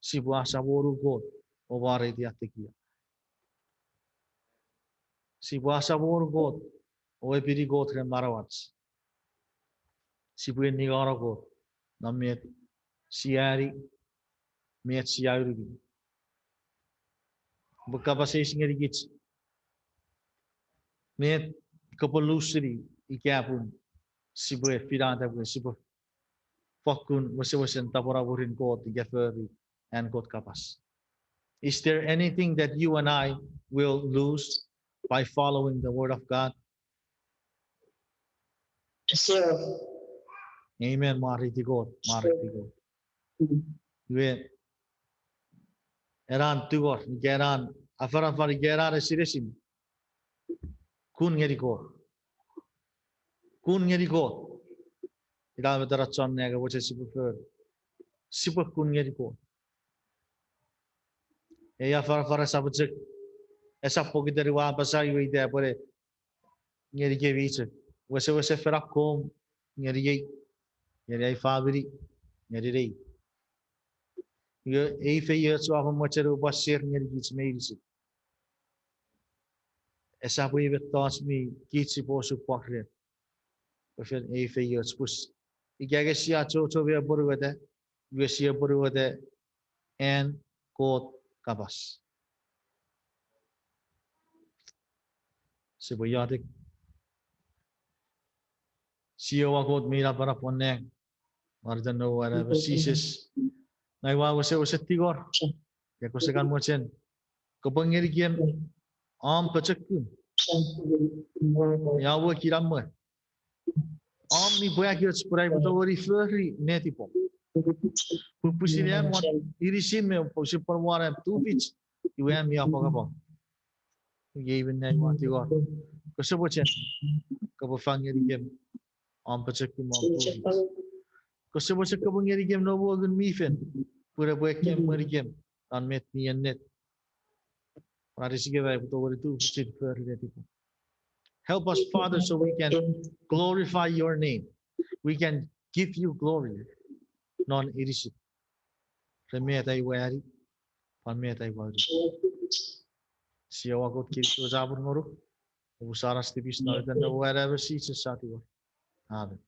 Sibu asaboru ko. O bare di atikia. Sibu asaboru ko. O epiri ko tre marawats. Sibu eningano ko. Namet siari met siari. Buka pasai ngeri gits. Met kapalusri ikapun. Sibu firanta ko sibu. Fakun wase tapora burin ko tigaferi and kot kapas. Is there anything that you and I will lose by following the word of God? Amen. Mariti God. Mariti God. We eran tugor. Geran. Afar geran esiresim. Kun ngeri God. Kun ngeri God. Ida betara chon nega wache sipu sipu kun ngeri God. Eya afar sabujek. Esa poki dari wa basa yu ide pore ngeri ke vice. Wase ferakom ngeri ye. Ngeri ay fabri ngeri rei. Ye fe ye so apa mochero basir ngeri gits meirisi. Esa po ibe tos mi gitsi po su pakre. Ofel fe ye spus. Igage sia cho be burwede. Ye sia burwede en kot kabas. Siboyadik. Sia wa kot mira para ponne. Marjan no wara sises. Nai wa wase tigor. Ya ko sekan mochen. Ko bangeri kiem am pachakun. Ya wo kiram mo. Am ni boya ki spray buto wori flori netipo. Pusilian mon irisim me posi perwara tu pitch. Iwan mi apa apa. Ye even nai wa tigor. Ko sebochen. Ko bangeri kiem am pachakun am tu pitch. Ko sebochen ko bangeri kiem no wo gun mi fen. Pura boya kiem mari kiem. An met ni net. Help us, Father, so we can glorify your name. We can give you glory. Non irisi. Remetai wari. Pametai wari. Siawa kot kiri ko zabur ngoro. Usaras tipis na ito na wherever seats sa tiwa. Amen.